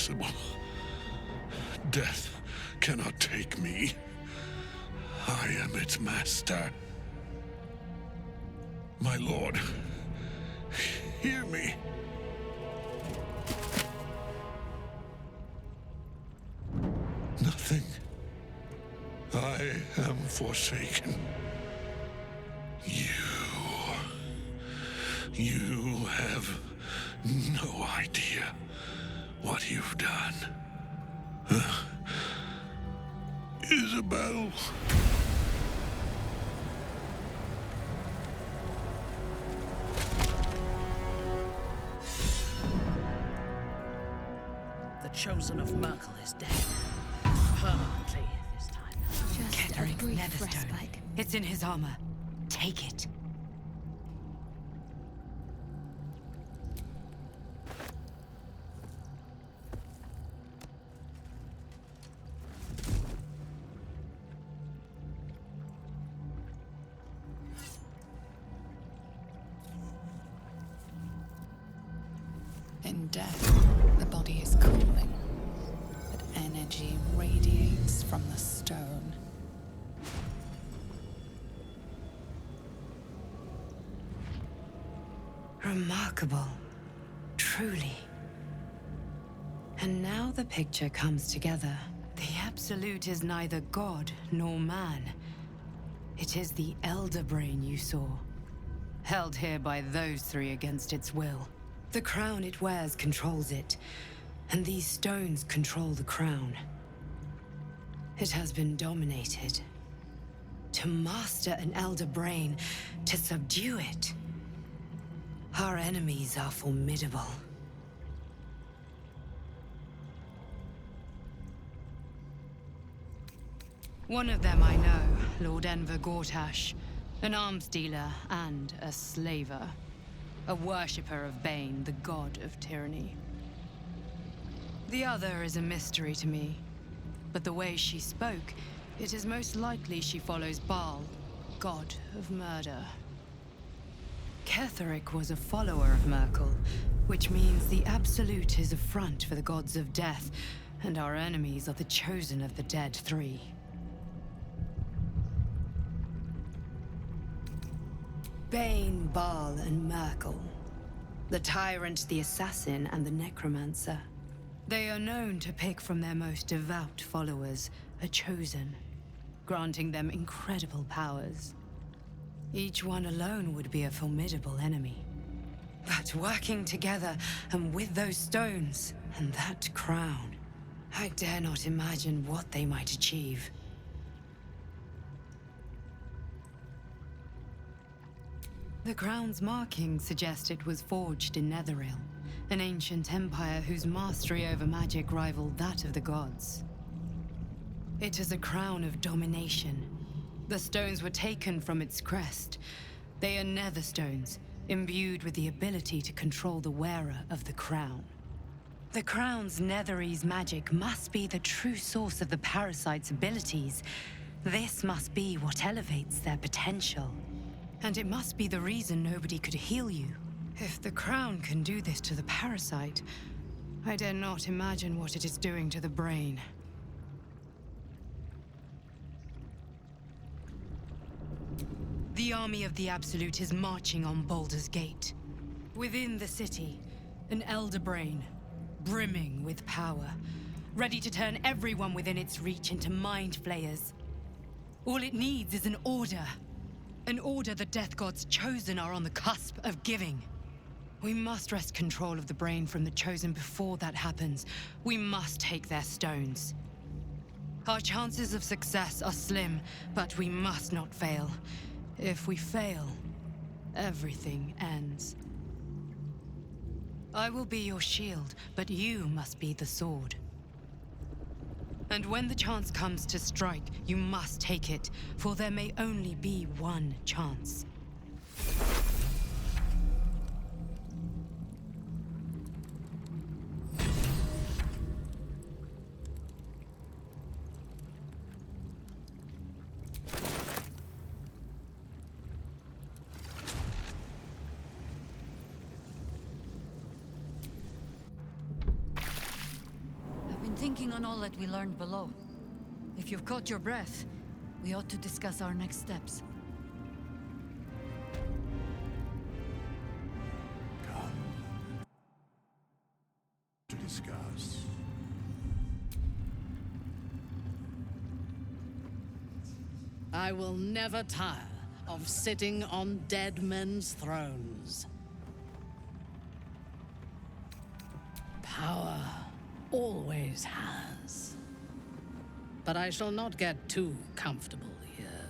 impossible. Death cannot take me. I am its master. My lord, hear me. Nothing. I am forsaken. You have no idea what you've done. Isabel. The Chosen of Merkel is dead. Permanently this time. Just Kettering's a brief Netherstone. respite. It's in his armor. Take it. In death, the body is cooling, but energy radiates from the stone. Remarkable. Truly. And now the picture comes together. The Absolute is neither god nor man. It is the Elder Brain you saw, held here by those three against its will. The crown it wears controls it, and these stones control the crown. It has been dominated. To master an Elder Brain, to subdue it. Our enemies are formidable. One of them I know, Lord Enver Gortash, an arms dealer and a slaver. A worshipper of Bane, the god of tyranny. The other is a mystery to me, but the way she spoke, it is most likely she follows Baal, god of murder. Ketheric was a follower of Merkel, which means the Absolute is a front for the gods of death, and our enemies are the chosen of the dead three. Bane, Baal, and Merkel. The tyrant, the assassin, and the necromancer. They are known to pick from their most devout followers a chosen, granting them incredible powers. Each one alone would be a formidable enemy. But working together, and with those stones, and that crown, I dare not imagine what they might achieve. The crown's markings suggest it was forged in Netheril, an ancient empire whose mastery over magic rivaled that of the gods. It is a crown of domination. The stones were taken from its crest. They are nether stones, imbued with the ability to control the wearer of the crown. The crown's Netherese magic must be the true source of the parasite's abilities. This must be what elevates their potential. And it must be the reason nobody could heal you. If the crown can do this to the parasite, I dare not imagine what it is doing to the brain. The army of the Absolute is marching on Baldur's Gate. Within the city, an Elder Brain, brimming with power, ready to turn everyone within its reach into mind flayers. All it needs is an order. An order the Death God's chosen are on the cusp of giving. We must wrest control of the brain from the chosen before that happens. We must take their stones. Our chances of success are slim, but we must not fail. If we fail, everything ends. I will be your shield, but you must be the sword. And when the chance comes to strike, you must take it, for there may only be one chance. working on all that we learned below. If you've caught your breath, we ought to discuss our next steps. Come to discuss. I will never tire of sitting on dead men's thrones. Power always has. But I shall not get too comfortable here.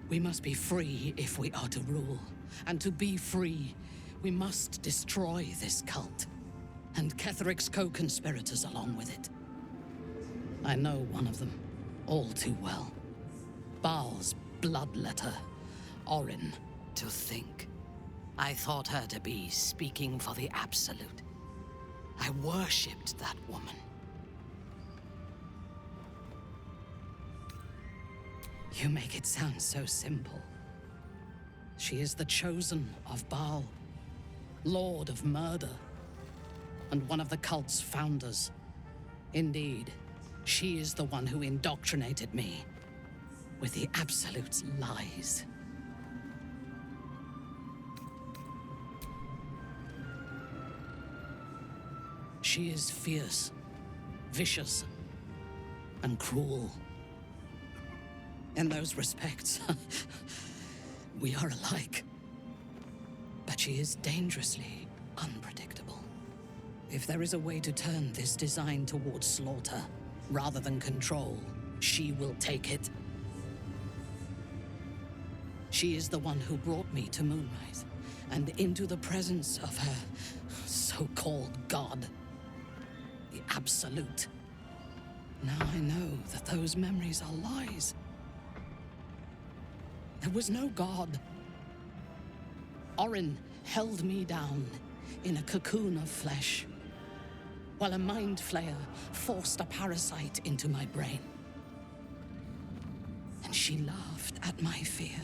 We must be free if we are to rule. And to be free, we must destroy this cult. And Ketheric's co-conspirators along with it. I know one of them, all too well. Baal's bloodletter, Orin. To think, I thought her to be speaking for the Absolute. I worshipped that woman. You make it sound so simple. She is the chosen of Baal, Lord of Murder, and one of the cult's founders. Indeed, she is the one who indoctrinated me with the Absolute's lies. She is fierce, vicious, and cruel. In those respects, we are alike. But she is dangerously unpredictable. If there is a way to turn this design towards slaughter, rather than control, she will take it. She is the one who brought me to Moonrise, and into the presence of her so-called god. The Absolute. Now I know that those memories are lies. There was no god. Orin held me down in a cocoon of flesh, while a mind flayer forced a parasite into my brain. And she laughed at my fear.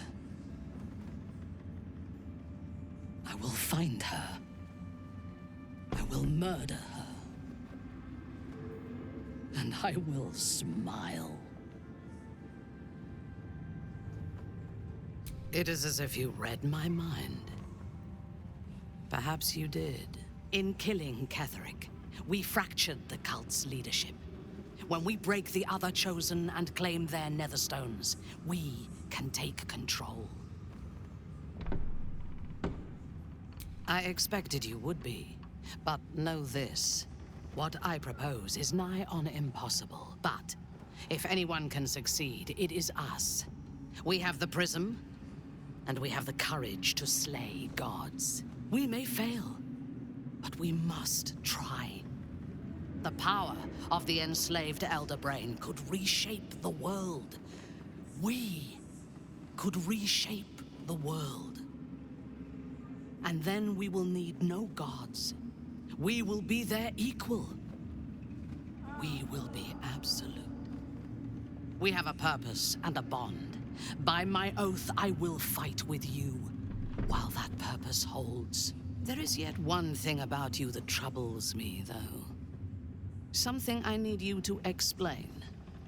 I will find her. I will murder her. And I will smile. It is as if you read my mind. Perhaps you did. In killing Ketheric, we fractured the cult's leadership. When we break the other chosen and claim their netherstones, we can take control. I expected you would be, but know this. What I propose is nigh on impossible, but if anyone can succeed, it is us. We have the prism, and we have the courage to slay gods. We may fail, but we must try. The power of the enslaved Elder Brain could reshape the world. We could reshape the world. And then we will need no gods. We will be their equal. We will be absolute. We have a purpose and a bond. By my oath, I will fight with you while that purpose holds. There is yet one thing about you that troubles me, though. Something I need you to explain.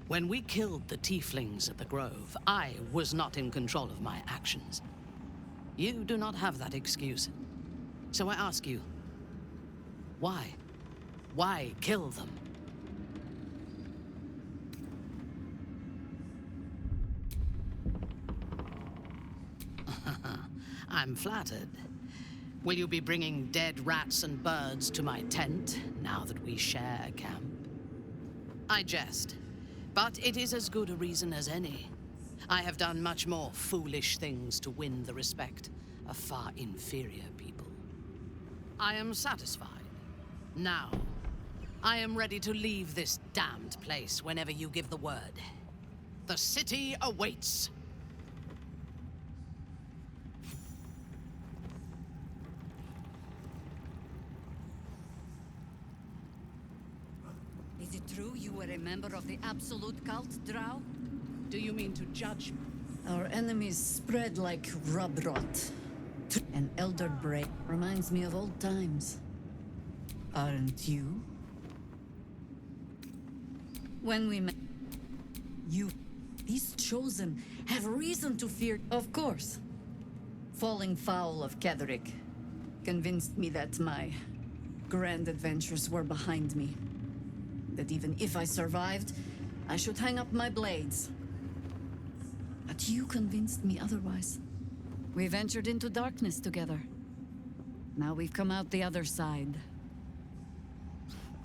When we killed the tieflings at the Grove, I was not in control of my actions. You do not have that excuse. So I ask you, why? Why kill them? I'm flattered. Will you be bringing dead rats and birds to my tent, now that we share a camp? I jest, but it is as good a reason as any. I have done much more foolish things to win the respect of far inferior people. I am satisfied. Now, I am ready to leave this damned place whenever you give the word. The city awaits. Is it true you were a member of the Absolute cult, Drow? Do you mean to judge me? Our enemies spread like rub rot. An elder brain reminds me of old times. Aren't you? When we met, you, these chosen, have reason to fear, of course. Falling foul of Ketherick convinced me that my grand adventures were behind me. That even if I survived, I should hang up my blades. But you convinced me otherwise. We ventured into darkness together. Now we've come out the other side.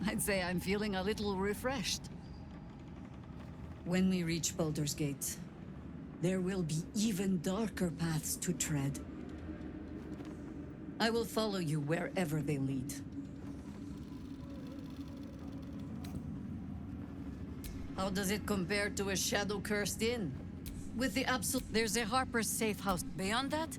I'd say I'm feeling a little refreshed. When we reach Baldur's Gate, there will be even darker paths to tread. I will follow you wherever they lead. How does it compare to a shadow-cursed inn? With the absolute... There's a Harper's safe house. Beyond that,